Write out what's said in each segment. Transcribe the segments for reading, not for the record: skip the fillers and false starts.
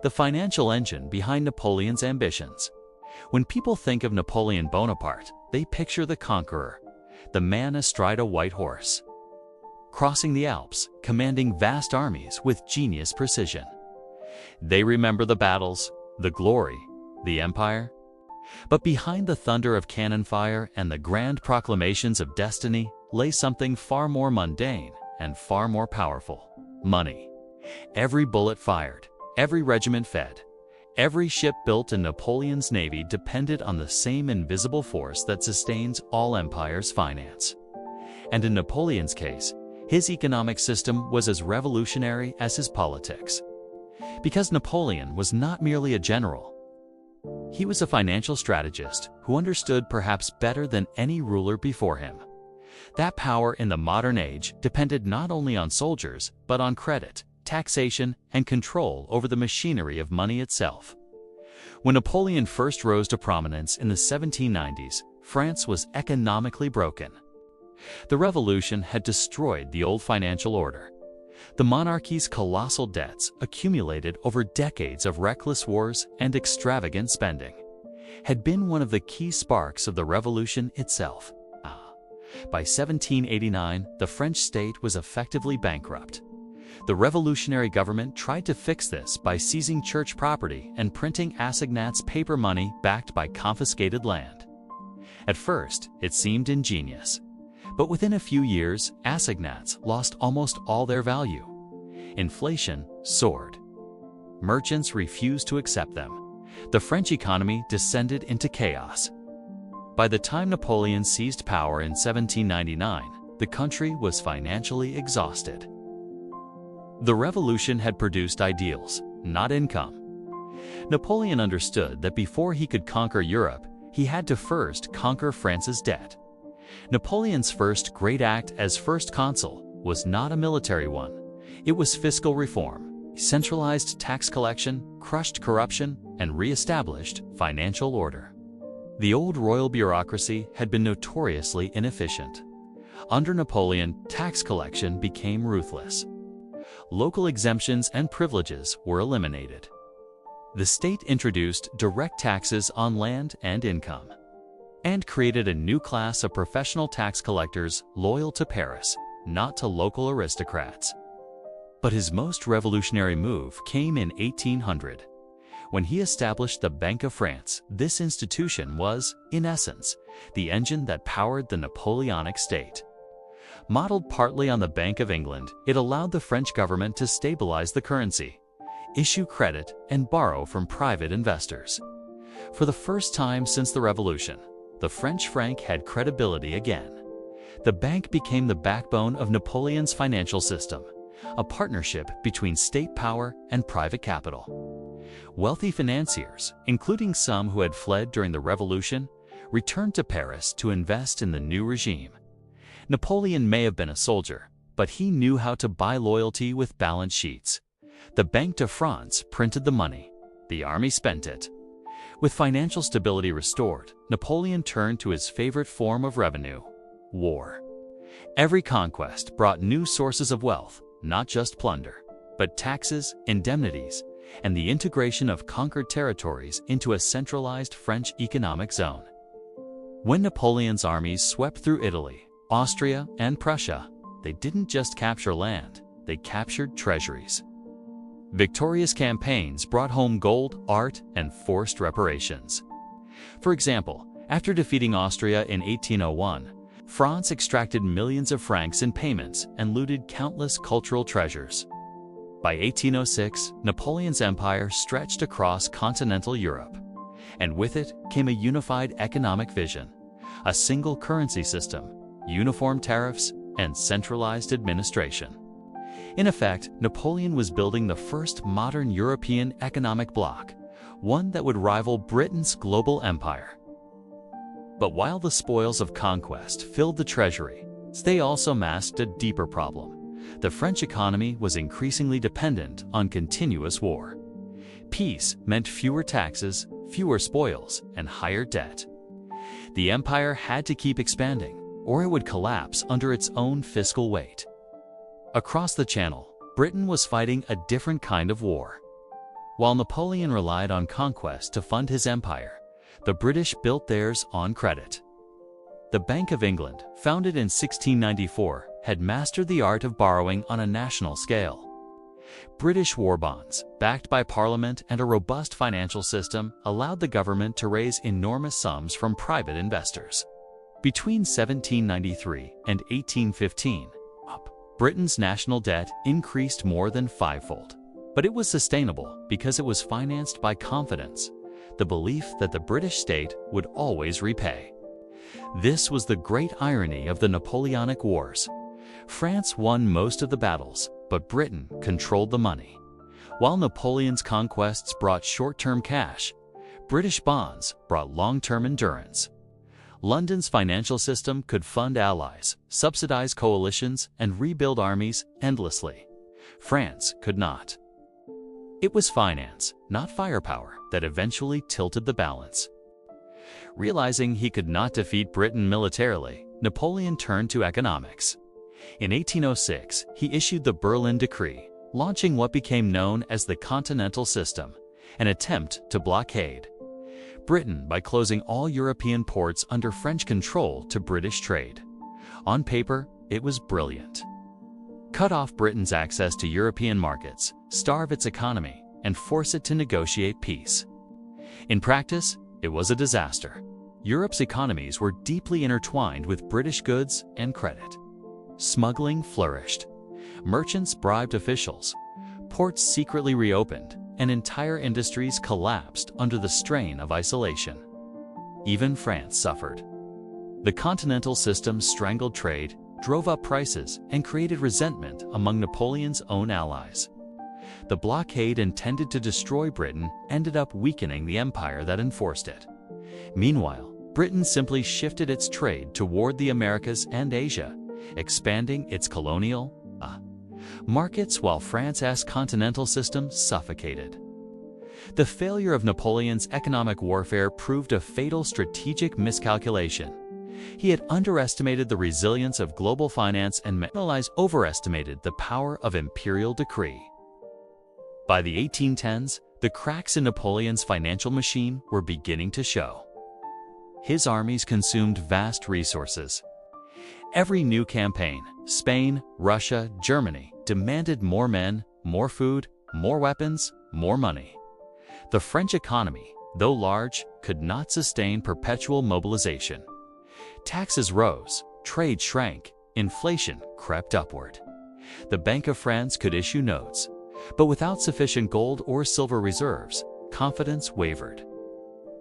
the financial engine behind Napoleon's ambitions. When people think of Napoleon Bonaparte, they picture the conqueror, the man astride a white horse, crossing the Alps, commanding vast armies with genius precision. They remember the battles, the glory, the empire. But behind the thunder of cannon fire and the grand proclamations of destiny lay something far more mundane and far more powerful: money. Every bullet fired, every regiment fed, every ship built in Napoleon's navy depended on the same invisible force that sustains all empires' finance. And in Napoleon's case, his economic system was as revolutionary as his politics. Because Napoleon was not merely a general. He was a financial strategist who understood perhaps better than any ruler before him. That power in the modern age depended not only on soldiers, but on credit, taxation, and control over the machinery of money itself. When Napoleon first rose to prominence in the 1790s, France was economically broken. The revolution had destroyed the old financial order. The monarchy's colossal debts, accumulated over decades of reckless wars and extravagant spending, had been one of the key sparks of the revolution itself. By 1789, the French state was effectively bankrupt. The revolutionary government tried to fix this by seizing church property and printing assignats paper money backed by confiscated land. At first, it seemed ingenious. But within a few years, assignats lost almost all their value. Inflation soared. Merchants refused to accept them. The French economy descended into chaos. By the time Napoleon seized power in 1799, the country was financially exhausted. The revolution had produced ideals, not income. Napoleon understood that before he could conquer Europe, he had to first conquer France's debt. Napoleon's first great act as first consul was not a military one. It was fiscal reform. He centralized tax collection, crushed corruption, and re-established financial order. The old royal bureaucracy had been notoriously inefficient. Under Napoleon, tax collection became ruthless. Local exemptions and privileges were eliminated. The state introduced direct taxes on land and income, and created a new class of professional tax collectors loyal to Paris, not to local aristocrats. But his most revolutionary move came in 1800. When he established the Bank of France, this institution was, in essence, the engine that powered the Napoleonic state. Modeled partly on the Bank of England, it allowed the French government to stabilize the currency, issue credit, and borrow from private investors. For the first time since the Revolution, the French franc had credibility again. The bank became the backbone of Napoleon's financial system, a partnership between state power and private capital. Wealthy financiers, including some who had fled during the Revolution, returned to Paris to invest in the new regime. Napoleon may have been a soldier, but he knew how to buy loyalty with balance sheets. The Banque de France printed the money. The army spent it. With financial stability restored, Napoleon turned to his favorite form of revenue: war. Every conquest brought new sources of wealth, not just plunder, but taxes, indemnities, and the integration of conquered territories into a centralized French economic zone. When Napoleon's armies swept through Italy, Austria, and Prussia, they didn't just capture land, they captured treasuries. Victorious campaigns brought home gold, art, and forced reparations. For example, after defeating Austria in 1801, France extracted millions of francs in payments and looted countless cultural treasures. By 1806, Napoleon's empire stretched across continental Europe, and with it came a unified economic vision, a single currency system, uniform tariffs, and centralized administration. In effect, Napoleon was building the first modern European economic bloc, one that would rival Britain's global empire. But while the spoils of conquest filled the treasury, they also masked a deeper problem. The French economy was increasingly dependent on continuous war. Peace meant fewer taxes, fewer spoils, and higher debt. The empire had to keep expanding, or it would collapse under its own fiscal weight. Across the Channel, Britain was fighting a different kind of war. While Napoleon relied on conquest to fund his empire, the British built theirs on credit. The Bank of England, founded in 1694, had mastered the art of borrowing on a national scale. British war bonds, backed by Parliament and a robust financial system, allowed the government to raise enormous sums from private investors. Between 1793 and 1815, Britain's national debt increased more than fivefold. But it was sustainable because it was financed by confidence, the belief that the British state would always repay. This was the great irony of the Napoleonic Wars. France won most of the battles, but Britain controlled the money. While Napoleon's conquests brought short-term cash, British bonds brought long-term endurance. London's financial system could fund allies, subsidize coalitions, and rebuild armies endlessly. France could not. It was finance, not firepower, that eventually tilted the balance. Realizing he could not defeat Britain militarily, Napoleon turned to economics. In 1806, he issued the Berlin Decree, launching what became known as the Continental System, an attempt to blockade Britain by closing all European ports under French control to British trade. On paper, it was brilliant. Cut off Britain's access to European markets, starve its economy, and force it to negotiate peace. In practice, it was a disaster. Europe's economies were deeply intertwined with British goods and credit. Smuggling flourished. Merchants bribed officials. Ports secretly reopened, and entire industries collapsed under the strain of isolation. Even France suffered. The continental system strangled trade, drove up prices, and created resentment among Napoleon's own allies. The blockade intended to destroy Britain ended up weakening the empire that enforced it. Meanwhile, Britain simply shifted its trade toward the Americas and Asia, expanding its colonial markets while France's continental system suffocated. The failure of Napoleon's economic warfare proved a fatal strategic miscalculation. He had underestimated the resilience of global finance and overestimated the power of imperial decree. By the 1810s, the cracks in Napoleon's financial machine were beginning to show. His armies consumed vast resources. Every new campaign, Spain, Russia, Germany, demanded more men, more food, more weapons, more money. The French economy, though large, could not sustain perpetual mobilization. Taxes rose, trade shrank, inflation crept upward. The Bank of France could issue notes, but without sufficient gold or silver reserves, confidence wavered.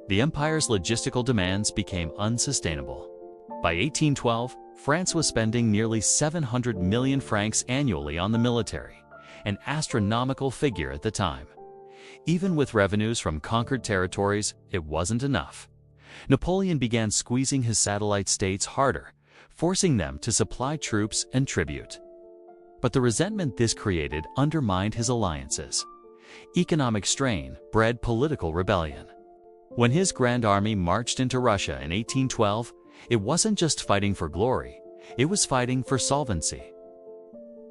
The empire's logistical demands became unsustainable. By 1812, France was spending nearly 700 million francs annually on the military, an astronomical figure at the time. Even with revenues from conquered territories, it wasn't enough. Napoleon began squeezing his satellite states harder, forcing them to supply troops and tribute. But the resentment this created undermined his alliances. Economic strain bred political rebellion. When his Grand Army marched into Russia in 1812, it wasn't just fighting for glory, it was fighting for solvency.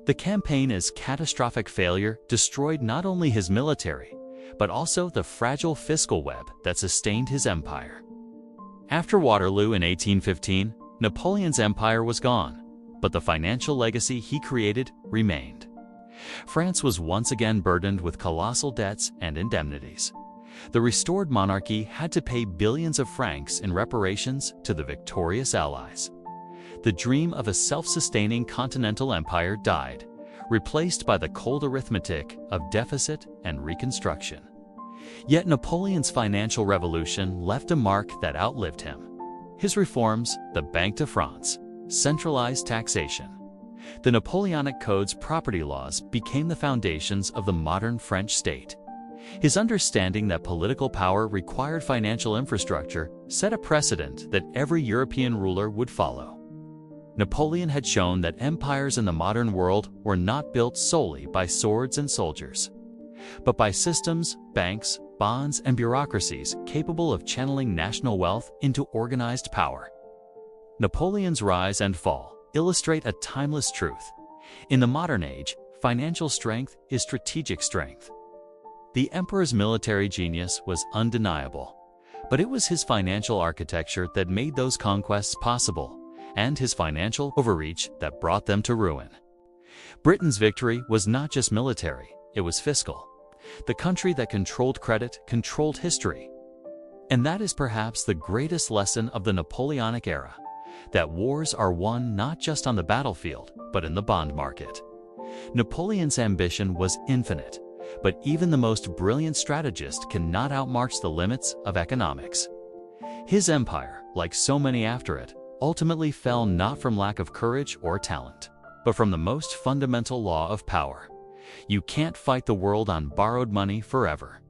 The campaign's catastrophic failure destroyed not only his military, but also the fragile fiscal web that sustained his empire. After Waterloo in 1815, Napoleon's empire was gone, but the financial legacy he created remained. France was once again burdened with colossal debts and indemnities. The restored monarchy had to pay billions of francs in reparations to the victorious allies. The dream of a self-sustaining continental empire died, replaced by the cold arithmetic of deficit and reconstruction. Yet Napoleon's financial revolution left a mark that outlived him. His reforms, the Banque de France, centralized taxation. The Napoleonic Code's property laws became the foundations of the modern French state. His understanding that political power required financial infrastructure set a precedent that every European ruler would follow. Napoleon had shown that empires in the modern world were not built solely by swords and soldiers, but by systems, banks, bonds, and bureaucracies capable of channeling national wealth into organized power. Napoleon's rise and fall illustrate a timeless truth. In the modern age, financial strength is strategic strength. The emperor's military genius was undeniable, but it was his financial architecture that made those conquests possible, and his financial overreach that brought them to ruin. Britain's victory was not just military, it was fiscal. The country that controlled credit controlled history. And that is perhaps the greatest lesson of the Napoleonic era, that wars are won not just on the battlefield, but in the bond market. Napoleon's ambition was infinite, but even the most brilliant strategist cannot outmarch the limits of economics. His empire, like so many after it, ultimately fell not from lack of courage or talent, but from the most fundamental law of power. You can't fight the world on borrowed money forever.